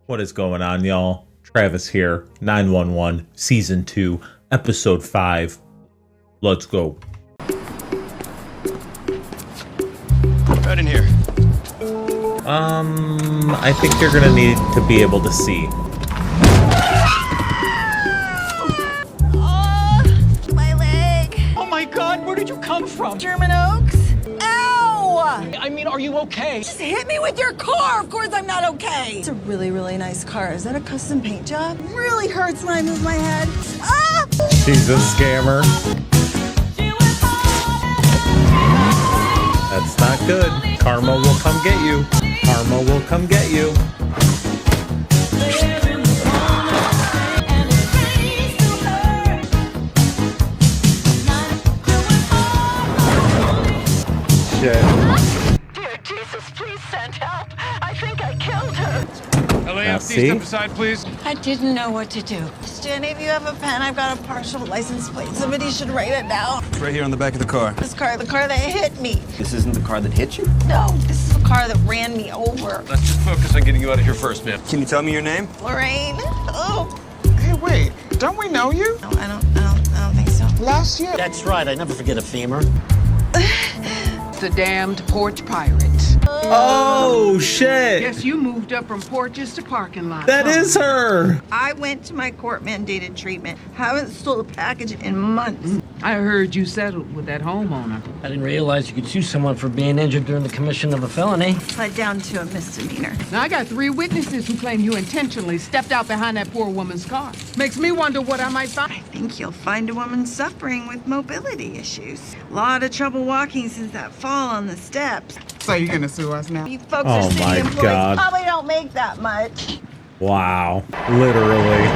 What is going on, y'all? Travis here, 911, Season 2, Episode 5. Let's go. Right in here. I think you're gonna need to be able to see. My leg. Oh my God, where did you come from? German Oaks. Ow! I mean, are you okay? Just hit me with your car. Of course I'm not okay. It's a really, really nice car. Is that a custom paint job? It really hurts when I move my head. Ah! She's a scammer. That's not good. Karma will come get you. Karma will come get you. Shit. Dear Jesus, please send help. I think I killed her. Now, LAFC, see? step aside, please. I didn't know what to do. Jenny, if you have a pen, I've got a partial license plate. Somebody should write it down. It's right here on the back of the car. This car, the car that hit me. This isn't the car that hit you? No, this is the car that ran me over. Let's just focus on getting you out of here first, man. Can you tell me your name? Lorraine. Oh. Hey, wait, don't we know you? No, I don't think so. Last year. That's right, I never forget a femur. The damned porch pirate. Oh, shit. Guess you moved up from porches to parking lots. That is her. I went to my court-mandated treatment. Haven't stole a package in months. I heard you settled with that homeowner. I didn't realize you could sue someone for being injured during the commission of a felony. Pled down to a misdemeanor. Now, I got 3 witnesses who claim you intentionally stepped out behind that poor woman's car. Makes me wonder what I might find. I think you'll find a woman suffering with mobility issues. A lot of trouble walking since that fall on the steps. So you're gonna sue us now? You folks Oh are city my employees God. probably don't make that much. Wow. Literally.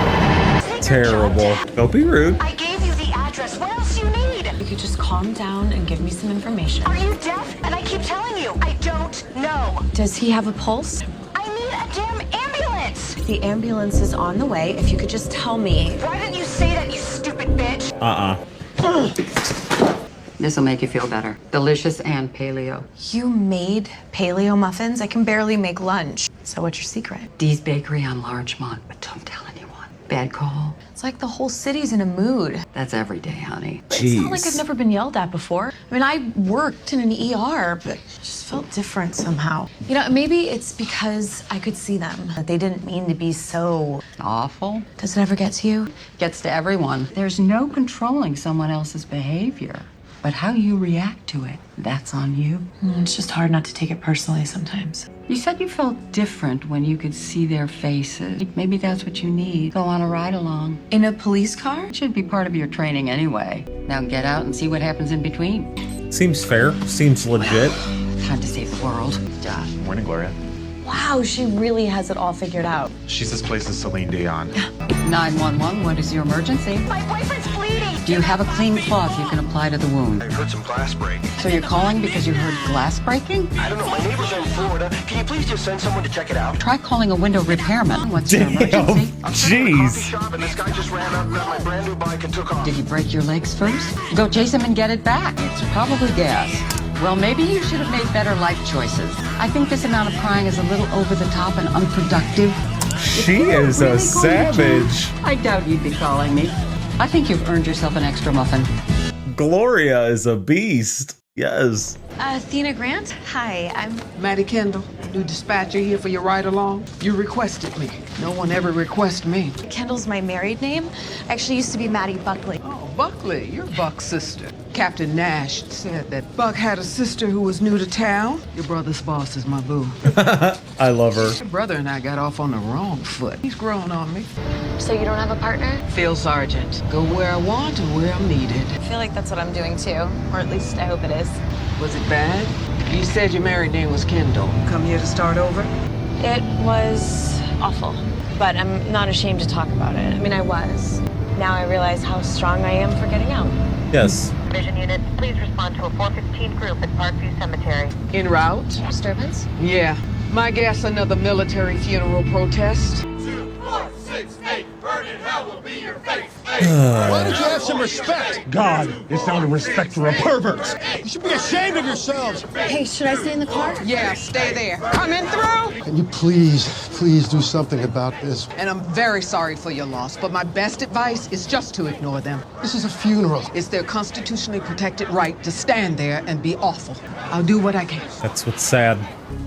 Terrible. Don't be rude. I gave you the address. What else you need? You could just calm down and give me some information. Are you deaf? And I keep telling you, I don't know. Does he have a pulse? I need a damn ambulance. The ambulance is on the way. If you could just tell me. Why didn't you say that, you stupid bitch? This'll make you feel better. Delicious and paleo. You made paleo muffins? I can barely make lunch. So what's your secret? Dee's Bakery on Larchmont, but don't tell anyone. Bad call? It's like the whole city's in a mood. That's every day, honey. It's not like I've never been yelled at before. I mean, I worked in an ER, but it just felt different somehow. You know, maybe it's because I could see them, that they didn't mean to be so Awful. Does it ever get to you? Gets to everyone. There's no controlling someone else's behavior. But how you react to it, that's on you. It's just hard not to take it personally sometimes. You said you felt different when you could see their faces. Maybe that's what you need. Go on a ride along. In a police car? It should be part of your training anyway. Now get out and see what happens in between. Seems fair. Seems legit. Time to save the world. Morning, Gloria. Wow, she really has it all figured out. She says place is Celine Dion. 911, what is your emergency? My boyfriend's bleeding. Do you have a clean cloth you can apply to the wound? I heard some glass breaking. So you're calling because you heard glass breaking? I don't know, my neighbors are in Florida. Can you please just send someone to check it out? Try calling a window repairman. What's your Damn. emergency? I'm sitting in a coffee Jeez. shop and this guy just ran up, grabbed my brand new bike and took off. Did you break your legs first? Go chase him and get it back. It's probably gas. Well, maybe you should have made better life choices. I think this amount of crying is a little over the top and unproductive. She is a savage. I doubt you'd be calling me. I think you've earned yourself an extra muffin. Gloria is a beast. Yes. Athena Grant? Hi, I'm... Maddie Kendall, new dispatcher here for your ride along. You requested me. No one ever requests me. Kendall's my married name. I actually used to be Maddie Buckley. Oh, Buckley, you're Buck's sister. Captain Nash said that Buck had a sister who was new to town. Your brother's boss is my boo. I love her. Your brother and I got off on the wrong foot. He's grown on me. So you don't have a partner? Field sergeant. Go where I want and where I'm needed. I feel like that's what I'm doing too. Or at least I hope it is. Was it bad? You said your married name was Kendall. Come here to start over? It was awful. But I'm not ashamed to talk about it. I mean, I was. Now I realize how strong I am for getting out. Yes. Vision units, please respond to a 415 group at Parkview Cemetery. En route? Disturbance? Yeah. My guess, another military funeral protest. 2, 4, 6, 8, burn in hell will be your face. Why don't you have some respect? God, it's down to respect for a pervert. You should be ashamed of yourselves. Hey, should I stay in the car? Yeah, stay there. Coming through? Can you please do something about this? And I'm very sorry for your loss, but my best advice is just to ignore them. This is a funeral. It's their constitutionally protected right to stand there and be awful. I'll do what I can. That's what's sad.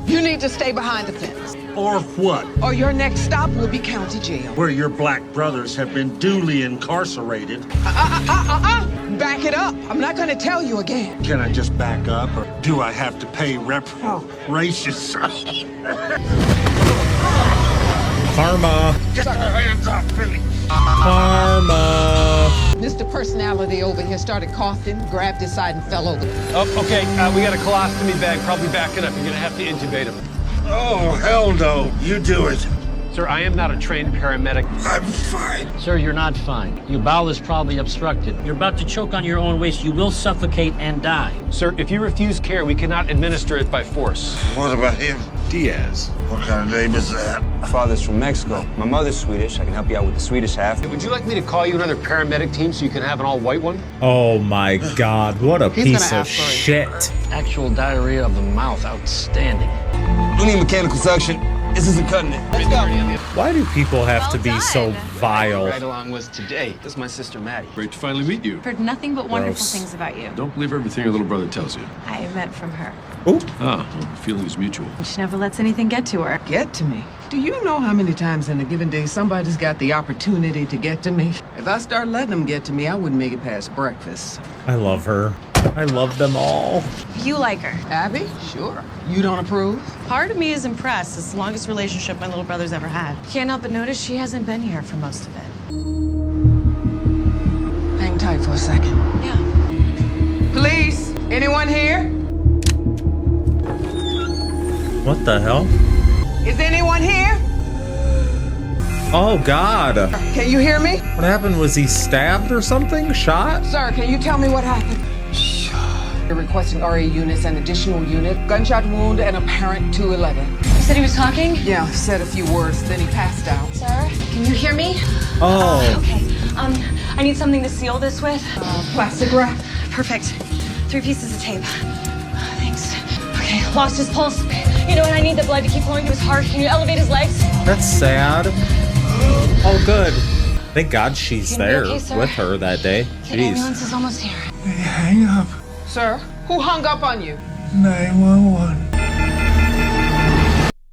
You need to stay behind the fence, Or what? or your next stop will be county jail. Where your black brothers have been duly incarcerated. Back it up. I'm not gonna tell you again. Can I just back up, or do I have to pay reparations? Karma. Get your hands off me! Karma. Mr. Personality over here started coughing, grabbed his side, and fell over. Oh, okay. We got a colostomy bag, probably backing up. You're gonna have to intubate him. Oh, hell no. You do it. Sir, I am not a trained paramedic. I'm fine. Sir, you're not fine. Your bowel is probably obstructed. You're about to choke on your own waste. You will suffocate and die. Sir, if you refuse care, we cannot administer it by force. What about him? Diaz. What kind of name is that? My father's from Mexico. My mother's Swedish. I can help you out with the Swedish half. Would you like me to call you another paramedic team so you can have an all-white one? Oh my god, what a piece of shit. Actual diarrhea of the mouth. Outstanding. We need mechanical suction. This isn't cutting it. Let's go. Why do people have to be so vile? Right along was today. This is my sister Maddie. Great to finally meet you. Heard nothing but wonderful Gross. things about you. Don't believe everything your little brother tells you. I met from her. Ooh. Ah, well, the feeling is mutual. She never lets anything get to her. Get to me? Do you know how many times in a given day somebody's got the opportunity to get to me? If I start letting them get to me, I wouldn't make it past breakfast. I love her. I love them all. You like her. Abby? Sure. You don't approve? Part of me is impressed. It's the longest relationship my little brother's ever had. Can't help but notice she hasn't been here for most of it. Hang tight for a second. Yeah. Police? Anyone here? What the hell? Is anyone here? Oh god. Can you hear me? What happened? Was he stabbed or something? Shot? Sir, can you tell me what happened? You're requesting RA units and additional unit. Gunshot wound and apparent 211. You said he was talking? Yeah, said a few words, then he passed out. Sir, can you hear me? Oh. Okay. I need something to seal this with. Plastic wrap. Perfect. 3 pieces of tape. Thanks. Okay, lost his pulse. You know, and I need the blood to keep flowing to his heart. Can you elevate his legs? That's sad. Oh, good. Thank God she's You gonna be there okay, sir? with her that day. The Jeez. ambulance is almost here. Hang up. Sir, who hung up on you? 911.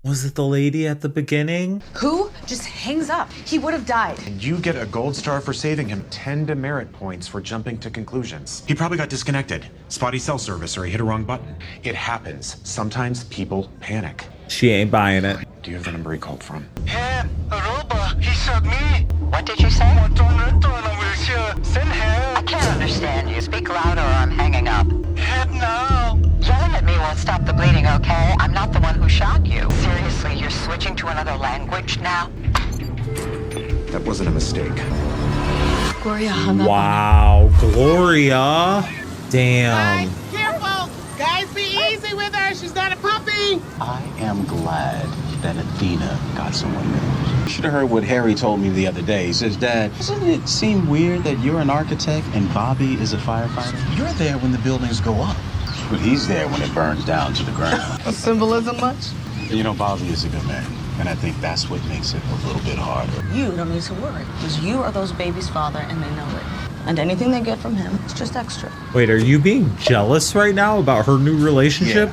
Was it the lady at the beginning? Who just hangs up? He would have died. You get a gold star for saving him, 10 demerit points for jumping to conclusions. He probably got disconnected, spotty cell service, or he hit a wrong button. It happens. Sometimes people panic. She ain't buying it. Do you have the number he called from? Hey, Aruba, he shot me. What did you say? I Send him. I can't understand you. Speak louder or I'm hanging up. Head now. Yelling at me won't stop the bleeding, okay? I'm not the one who shot you. Seriously, you're switching to another language now? That wasn't a mistake. Gloria hung up. Wow, Gloria. Damn. Careful! Guys, be easy with her. She's not a puppy. I am glad that Athena got someone new. You should have heard what Harry told me the other day. He says, Dad, doesn't it seem weird that you're an architect and Bobby is a firefighter? You're there when the buildings go up, but he's there when it burns down to the ground. Symbolism much? You know, Bobby is a good man, and I think that's what makes it a little bit harder. You don't need to worry, because you are those babies' father and they know it. And anything they get from him, it's just extra. Wait, are you being jealous right now about her new relationship?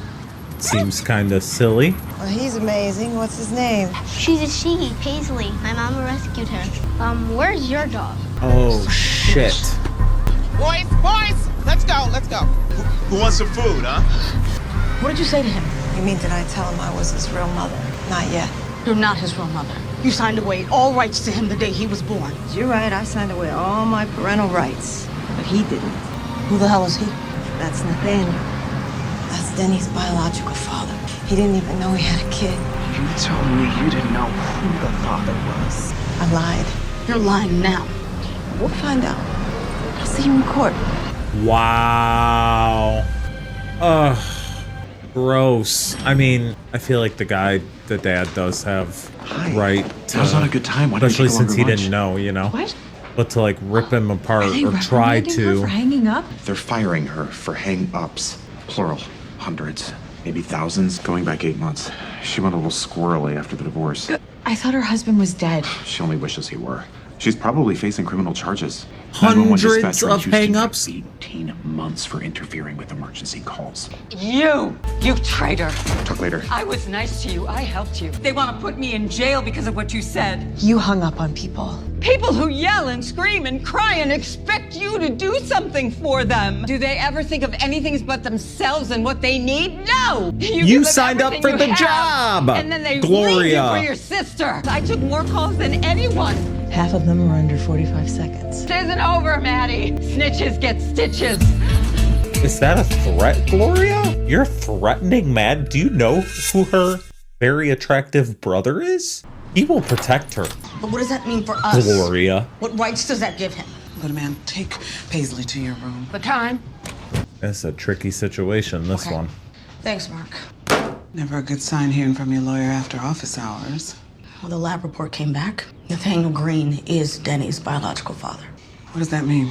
Seems kind of silly. Well, he's amazing. What's his name? She's a she, Paisley. My mama rescued her. Where's your dog? Oh, shit. Boys, let's go. Who wants some food, huh? What did you say to him? You mean, did I tell him I was his real mother? Not yet. You're not his real mother. You signed away all rights to him the day he was born. You're right. I signed away all my parental rights. But he didn't. Who the hell is he? That's Nathaniel. That's Denny's biological father. He didn't even know he had a kid. You told me you didn't know who the father was. I lied. You're lying now. We'll find out. I'll see you in court. Wow. Ugh. Gross. I mean, I feel like the dad does have right to, Now's not a good time. Why don't we especially take a since he longer didn't know, you know? What? But to like rip him apart or try to. For hanging up? They're firing her for hang-ups. Plural. Hundreds. Maybe thousands. Going back 8 months. She went a little squirrely after the divorce. I thought her husband was dead. She only wishes he were. She's probably facing criminal charges. Hundreds 911 dispatcher in of Houston hang-ups? got 18 months for interfering with emergency calls. You traitor. Talk later. I was nice to you. I helped you. They want to put me in jail because of what you said. You hung up on people. People who yell and scream and cry and expect you to do something for them. Do they ever think of anything but themselves and what they need? No! You signed up for the job! And then they Gloria. leave you for your sister. I took more calls than anyone. Half of them are under 45 seconds. It isn't over, Maddie. Snitches get stitches. Is that a threat, Gloria? You're threatening Mad. Do you know who her very attractive brother is? He will protect her. But what does that mean for us? Gloria. What rights does that give him? Little man, take Paisley to your room. The time? That's a tricky situation, this one. Thanks, Mark. Never a good sign hearing from your lawyer after office hours. Well, the lab report came back. Nathaniel Green is Denny's biological father. What does that mean?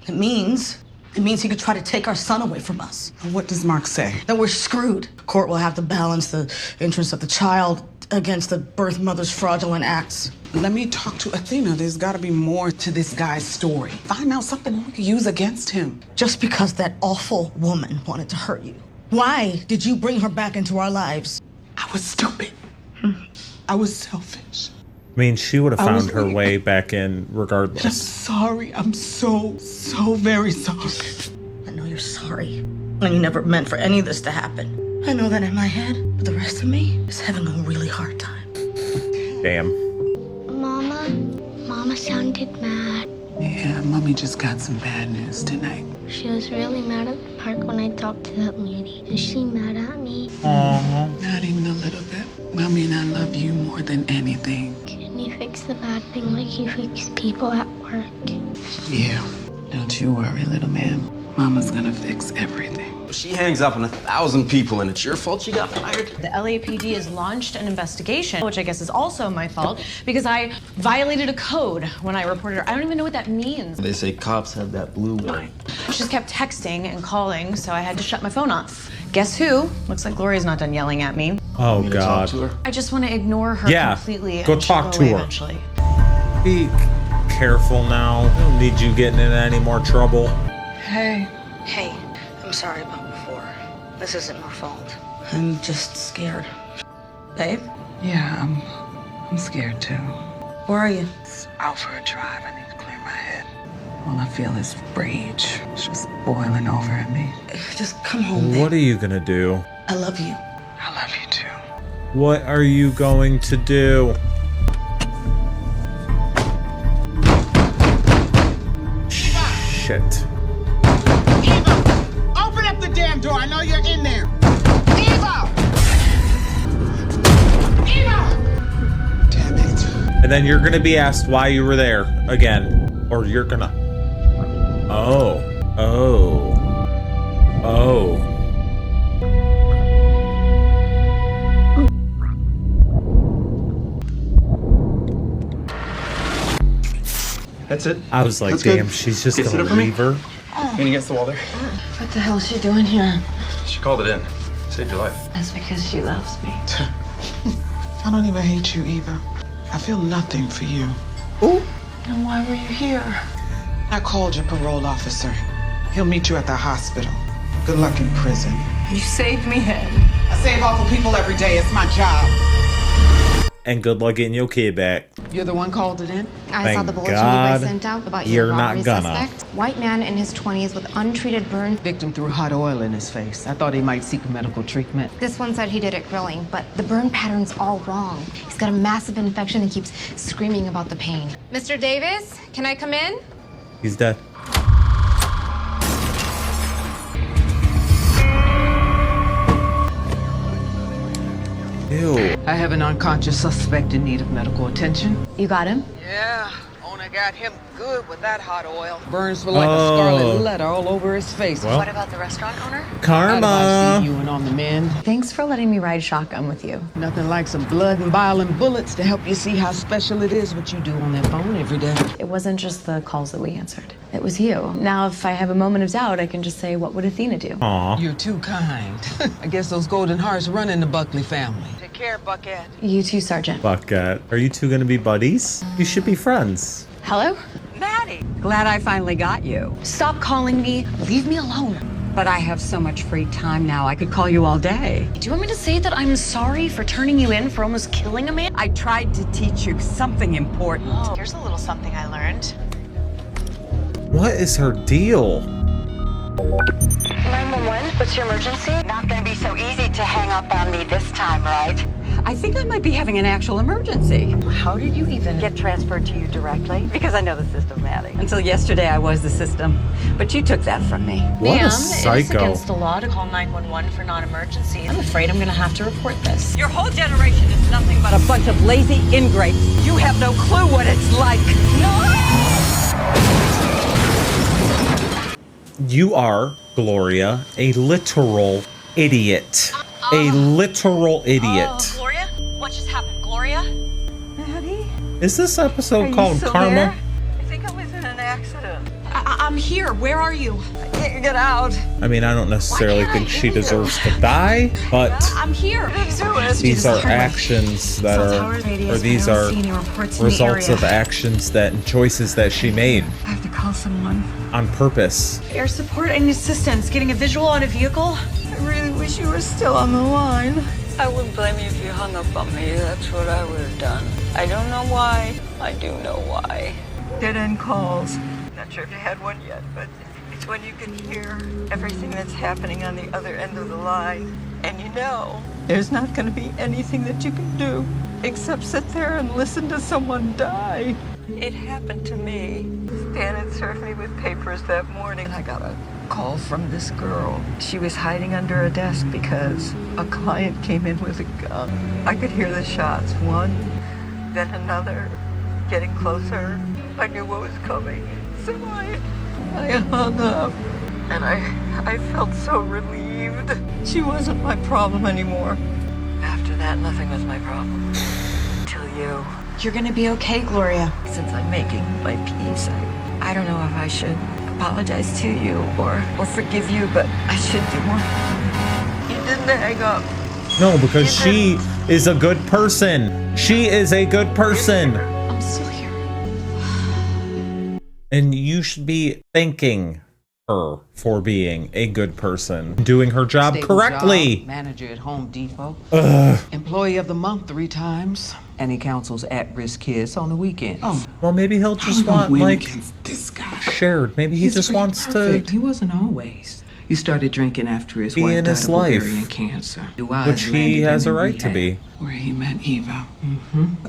It means he could try to take our son away from us. What does Mark say? That we're screwed. Court will have to balance the interests of the child against the birth mother's fraudulent acts. Let me talk to Athena. There's got to be more to this guy's story. Find out something we can use against him. Just because that awful woman wanted to hurt you. Why did you bring her back into our lives? I was stupid. I was selfish. I mean, she would have found her way back in regardless. I'm sorry. I'm so very sorry. I know you're sorry. And you never meant for any of this to happen. I know that in my head, but the rest of me is having a really hard time. Damn. Mama sounded mad. Yeah, Mommy just got some bad news tonight. She was really mad at the park when I talked to that lady. Is she mad at me? Not even a little bit. Mommy and I love you more than anything. Can you fix the bad thing like you fix people at work? Yeah. Don't you worry, little man. Mama's gonna fix everything. She hangs up on 1,000 people, and it's your fault she got fired? The LAPD has launched an investigation, which I guess is also my fault, because I violated a code when I reported her. I don't even know what that means. They say cops have that blue line. She just kept texting and calling, so I had to shut my phone off. Guess who? Looks like Gloria's not done yelling at me. Oh, God. I just want to ignore her completely. Go and she'll talk go to away her. Eventually. Be careful now. I don't need you getting in any more trouble. Hey. Hey, I'm sorry about before. This isn't your fault. I'm just scared. Babe? Yeah, I'm scared too. Where are you? Out for a drive. I need to clear my head. All I feel is rage. It's just boiling over at me. Just come home, babe. What are you gonna do? I love you. I love you too. What are you going to do? Shit. Eva! Open up the damn door. I know you're in there. Eva! Eva! Damn it. And then you're gonna be asked why you were there again. Or you're gonna... Oh. That's it. I was like, That's damn, good. she's just Sit gonna up for me. leave her. Lean against the wall there. What the hell is she doing here? She called it in. Saved your life. That's because she loves me. I don't even hate you, Eva. I feel nothing for you. Ooh. Then why were you here? I called your parole officer. He'll meet you at the hospital. Good luck in prison. You saved me, Hen. I save awful people every day. It's my job. And good luck getting your kid back. You're the one called it in? I saw the bulletin you God guys sent out about you're your not robbery gonna. suspect. White man in his 20s with untreated burns. Victim threw hot oil in his face. I thought he might seek medical treatment. This one said he did it grilling, but the burn pattern's all wrong. He's got a massive infection and keeps screaming about the pain. Mr. Davis, can I come in? He's dead. Ew. I have an unconscious suspect in need of medical attention. You got him? Yeah, Mona got him good with that hot oil. Burns for like a scarlet letter all over his face. Well. What about the restaurant owner? Karma. I see you and on the mend. Thanks for letting me ride shotgun with you. Nothing like some blood and bile and bullets to help you see how special it is what you do on that phone every day. It wasn't just the calls that we answered. It was you. Now, if I have a moment of doubt, I can just say, what would Athena do? Aw. You're too kind. I guess those golden hearts run in the Buckley family. Take care, Buckhead. You too, Sergeant. Bucket. Are you two gonna be buddies? You should be friends. Hello? Maddie, glad I finally got you. Stop calling me. Leave me alone. But I have so much free time now, I could call you all day. Do you want me to say that I'm sorry for turning you in for almost killing a man? I tried to teach you something important. Oh, here's a little something I learned. What is her deal? 911, what's your emergency? Not gonna be so easy to hang up on me this time, right? I think I might be having an actual emergency. How did you even get transferred to you directly? Because I know the system, Maddie. Until yesterday, I was the system. But you took that from me. What a Ma'am, psycho. it's against the law to call 911 for non-emergency. I'm afraid I'm gonna have to report this. Your whole generation is nothing but a bunch of lazy ingrates. You have no clue what it's like. You are, Gloria, a literal idiot. A literal idiot. Gloria? What just happened, Gloria? Maddie? Is this episode called still Karma? there? I think I was in an accident. I'm here. Where are you? I can't get out. I mean, I don't necessarily think she deserves to die, but I'm here. these are actions that are, or these are results of actions that, choices that she made I have to call someone. on purpose. Air support and assistance. Getting a visual on a vehicle? I really wish you were still on the line. I wouldn't blame you if you hung up on me. That's what I would have done. I don't know why. I do know why. Dead-end calls. Not sure if you had one yet, but it's when you can hear everything that's happening on the other end of the line. And you know there's not going to be anything that you can do except sit there and listen to someone die. It happened to me. Stan had served me with papers that morning. I got a call from this girl. She was hiding under a desk because a client came in with a gun. I could hear the shots, one, then another, getting closer. I knew what was coming. So I hung up, and I felt so relieved. She wasn't my problem anymore. After that, nothing was my problem. Till you. You're gonna be okay, Gloria. Since I'm making my peace, I don't know if I should apologize to you or forgive you, but I should do more. You didn't hang up. No, because she is a good person. She is a good person. I'm still here. And you should be thanking her for being a good person, doing her job Stable correctly. job, manager at Home Depot. Ugh. Employee of the month 3 times. And he counsels at-risk kids on the weekends. Well, maybe he'll just want, like, shared. Maybe he just wants perfect. to He wasn't always. He started drinking after his be wife in died his of life, ovarian cancer. which he has a right to be. Where he met Eva.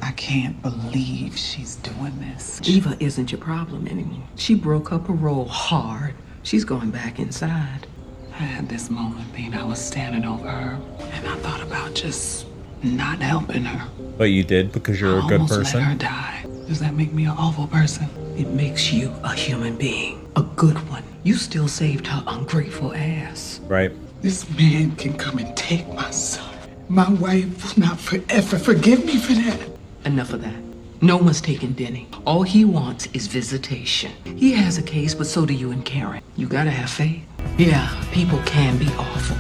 I can't believe she's doing this. Eva isn't your problem anymore. She broke up a role hard. She's going back inside. I had this moment, Bean. I was standing over her, and I thought about just not helping her. But you did because you're a good Almost person. let her die. Does that make me an awful person? It makes you a human being. A good one. You still saved her ungrateful ass. Right. This man can come and take my son. My wife will not forever forgive me for that. Enough of that. No one's taking Denny. All he wants is visitation. He has a case, but so do you and Karen. You gotta have faith. Yeah, people can be awful.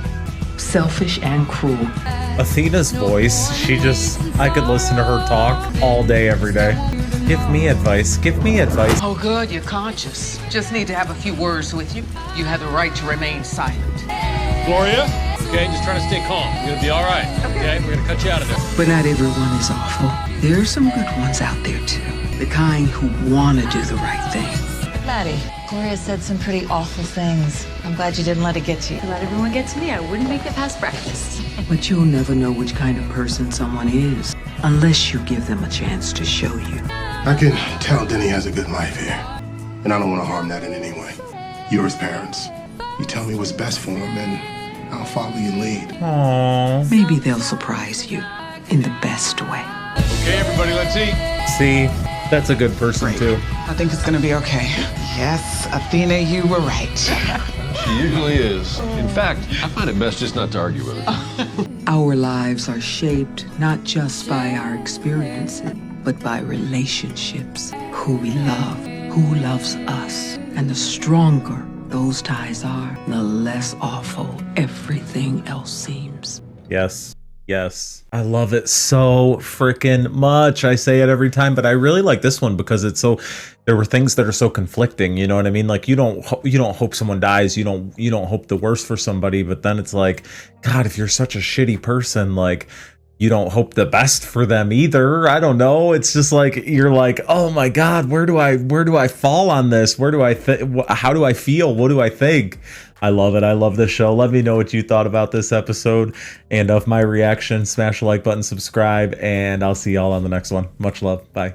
Selfish and cruel. Athena's voice, I could listen to her talk all day, every day. Give me advice. Give me advice. Oh, good, you're conscious. Just need to have a few words with you. You have the right to remain silent. Gloria? Okay, just trying to stay calm. You're gonna be all right. Okay, we're gonna cut you out of there. But not everyone is awful. There are some good ones out there, too. The kind who want to do the right thing. Maddie, Gloria said some pretty awful things. I'm glad you didn't let it get to you. If you let everyone get to me, I wouldn't make it past breakfast. But you'll never know which kind of person someone is unless you give them a chance to show you. I can tell Denny has a good life here, and I don't want to harm that in any way. You're his parents. You tell me what's best for him, and I'll follow your lead. Aww. Maybe they'll surprise you in the best way. Okay, everybody, let's eat. See, That's a good person too. I think it's gonna be okay. Yes, Athena, you were right. She usually is. In fact, I find it best just not to argue with her. Our lives are shaped not just by our experiences, but by relationships, who we love, who loves us. And the stronger those ties are, the less awful everything else seems. Yes. Yes. I love it so freaking much. I say it every time, but I really like this one because it's so, there were things that are so conflicting, you know what I mean? Like you don't hope someone dies, you don't hope the worst for somebody, but then it's like, God, if you're such a shitty person, like you don't hope the best for them either. I don't know. It's just like, you're like, oh my God, where do I fall on this? How do I feel? What do I think? I love it. I love this show. Let me know what you thought about this episode and of my reaction. Smash the like button, subscribe, and I'll see y'all on the next one. Much love. Bye.